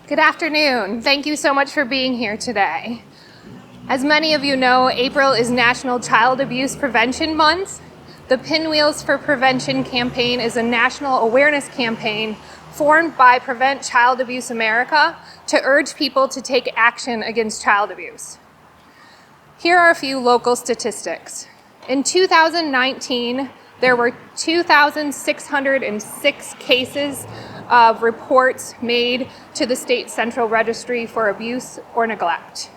Good afternoon. Thank you so much for being here today. As many of you know, April is National Child Abuse Prevention Month. The Pinwheels for Prevention campaign is a national awareness campaign formed by Prevent Child Abuse America to urge people to take action against child abuse. Here are a few local statistics. In 2019, there were 2,606 cases of reports made to the State Central Registry for Abuse or Neglect.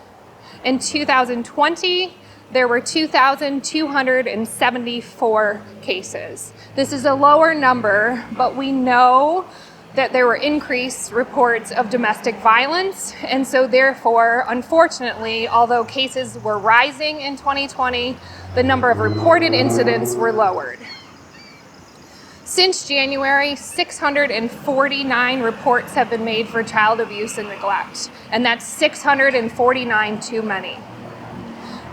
In 2020, there were 2,274 cases. This is a lower number, but we know that there were increased reports of domestic violence, and so therefore, unfortunately, although cases were rising in 2020, the number of reported incidents were lowered. Since January, 649 reports have been made for child abuse and neglect, and that's 649 too many.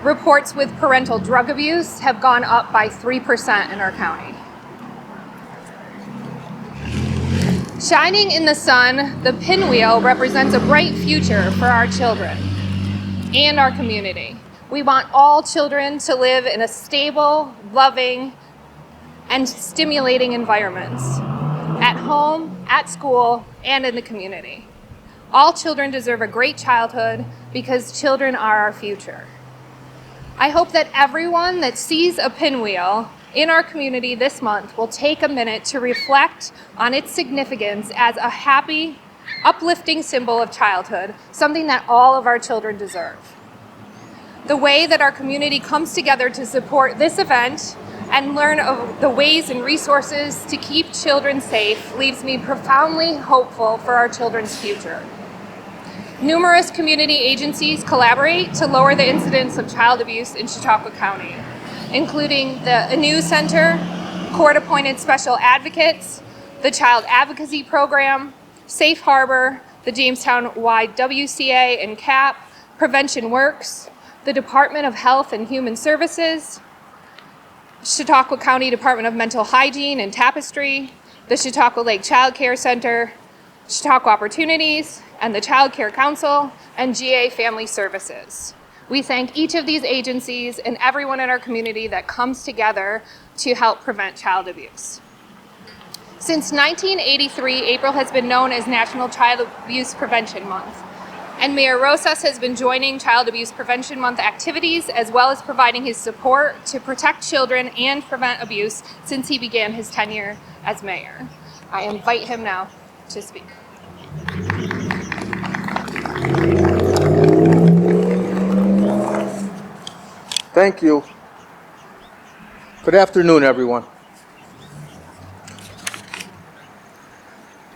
Reports with parental drug abuse have gone up by 3% in our county. Shining in the sun, the pinwheel represents a bright future for our children and our community. We want all children to live in a stable, loving, and stimulating environments, at home, at school, and in the community. All children deserve a great childhood because children are our future. I hope that everyone that sees a pinwheel in our community this month will take a minute to reflect on its significance as a happy, uplifting symbol of childhood, something that all of our children deserve. The way that our community comes together to support this event and learn of the ways and resources to keep children safe leaves me profoundly hopeful for our children's future. Numerous community agencies collaborate to lower the incidence of child abuse in Chautauqua County, including the ANEW Center, court-appointed special advocates, the Child Advocacy Program, Safe Harbor, the Jamestown YWCA and CAP, Prevention Works, the Department of Health and Human Services, Chautauqua County Department of Mental Hygiene and Tapestry, the Chautauqua Lake Child Care Center, Chautauqua Opportunities, and the Child Care Council, and GA Family Services. We thank each of these agencies and everyone in our community that comes together to help prevent child abuse. Since 1983, April has been known as National Child Abuse Prevention Month. And Mayor Rosas has been joining Child Abuse Prevention Month activities as well as providing his support to protect children and prevent abuse since he began his tenure as mayor. I invite him now to speak. Thank you. Good afternoon, everyone.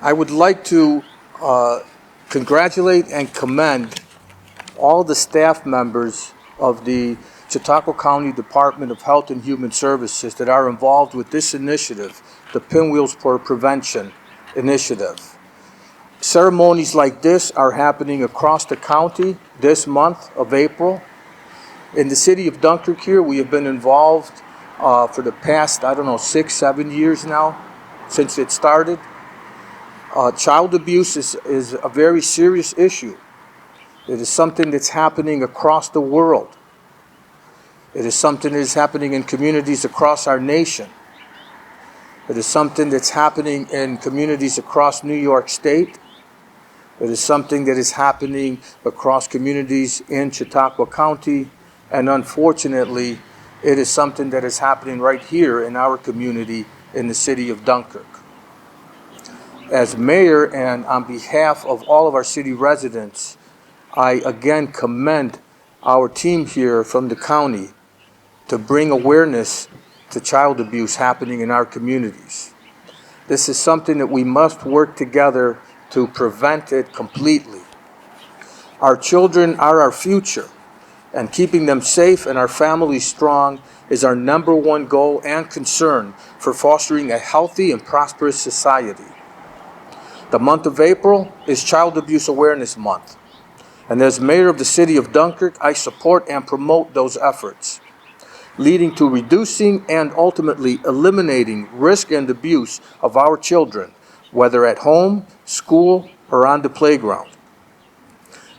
I would like to congratulate and commend all the staff members of the Chautauqua County Department of Health and Human Services that are involved with this initiative, the Pinwheels for Prevention initiative. Ceremonies like this are happening across the county this month of April. In the city of Dunkirk here, we have been involved for the past, 6, 7 years now, since it started. Child abuse is a very serious issue. It is something that's happening across the world. It is something that is happening in communities across our nation. It is something that's happening in communities across New York State. It is something that is happening across communities in Chautauqua County. And unfortunately, it is something that is happening right here in our community in the city of Dunkirk. As mayor and on behalf of all of our city residents, I again commend our team here from the county to bring awareness to child abuse happening in our communities. This is something that we must work together to prevent it completely. Our children are our future, and keeping them safe and our families strong is our number one goal and concern for fostering a healthy and prosperous society. The month of April is Child Abuse Awareness Month, and as mayor of the city of Dunkirk, I support and promote those efforts, leading to reducing and ultimately eliminating risk and abuse of our children, whether at home, school, or on the playground.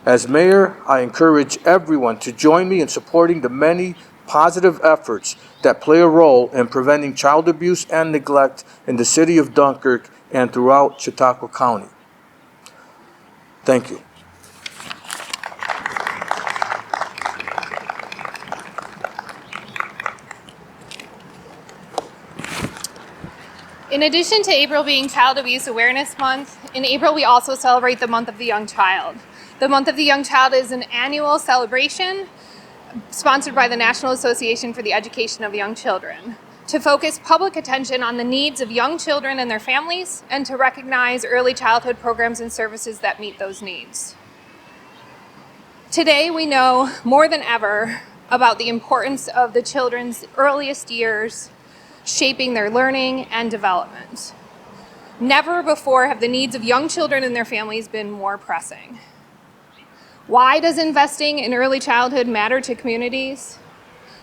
As mayor, I encourage everyone to join me in supporting the many positive efforts that play a role in preventing child abuse and neglect in the city of Dunkirk and throughout Chautauqua County. Thank you. In addition to April being Child Abuse Awareness Month, in April we also celebrate the Month of the Young Child. The Month of the Young Child is an annual celebration sponsored by the National Association for the Education of Young Children to focus public attention on the needs of young children and their families and to recognize early childhood programs and services that meet those needs. Today we know more than ever about the importance of the children's earliest years shaping their learning and development. Never before have the needs of young children and their families been more pressing. Why does investing in early childhood matter to communities?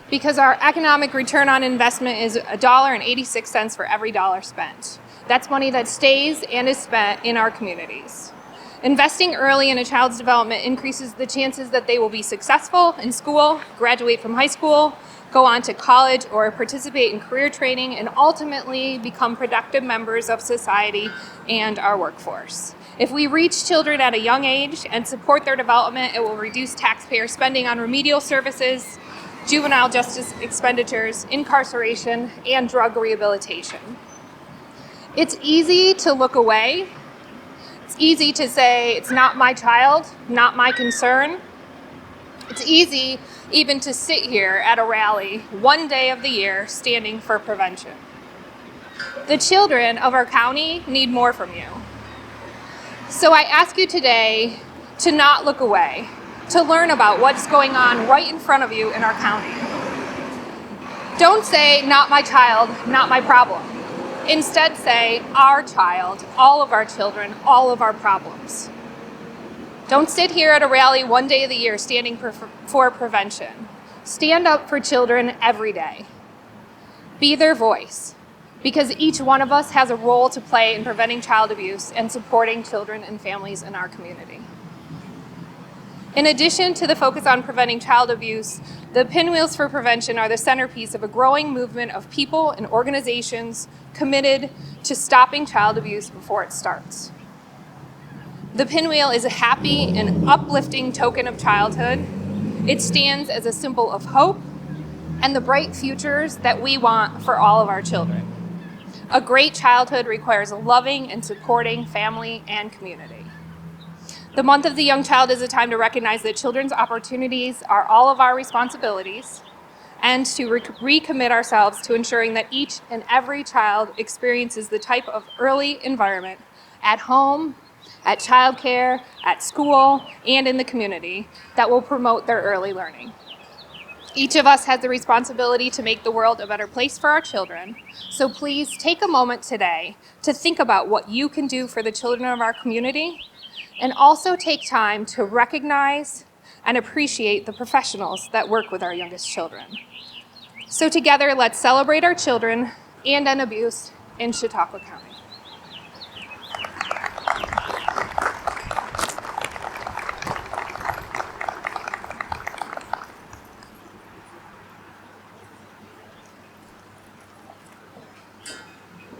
Because our economic return on investment is $1.86 for every dollar spent. That's money that stays and is spent in our communities. Investing early in a child's development increases the chances that they will be successful in school, graduate from high school, go on to college, or participate in career training, and ultimately become productive members of society and our workforce. If we reach children at a young age and support their development, it will reduce taxpayer spending on remedial services, juvenile justice expenditures, incarceration, and drug rehabilitation. It's easy to look away. It's easy to say, it's not my child, not my concern. It's easy even to sit here at a rally one day of the year standing for prevention. The children of our county need more from you. So I ask you today to not look away, to learn about what's going on right in front of you in our county. Don't say, not my child, not my problem. Instead say, our child, all of our children, all of our problems. Don't sit here at a rally one day of the year standing for prevention. Stand up for children every day. Be their voice, because each one of us has a role to play in preventing child abuse and supporting children and families in our community. In addition to the focus on preventing child abuse, the Pinwheels for Prevention are the centerpiece of a growing movement of people and organizations committed to stopping child abuse before it starts. The pinwheel is a happy and uplifting token of childhood. It stands as a symbol of hope and the bright futures that we want for all of our children. A great childhood requires a loving and supporting family and community. The Month of the Young Child is a time to recognize that children's opportunities are all of our responsibilities and to recommit ourselves to ensuring that each and every child experiences the type of early environment at home, at childcare, at school, and in the community that will promote their early learning. Each of us has the responsibility to make the world a better place for our children, so please take a moment today to think about what you can do for the children of our community, and also take time to recognize and appreciate the professionals that work with our youngest children. So together, let's celebrate our children and end abuse in Chautauqua County.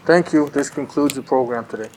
Thank you. This concludes the program today.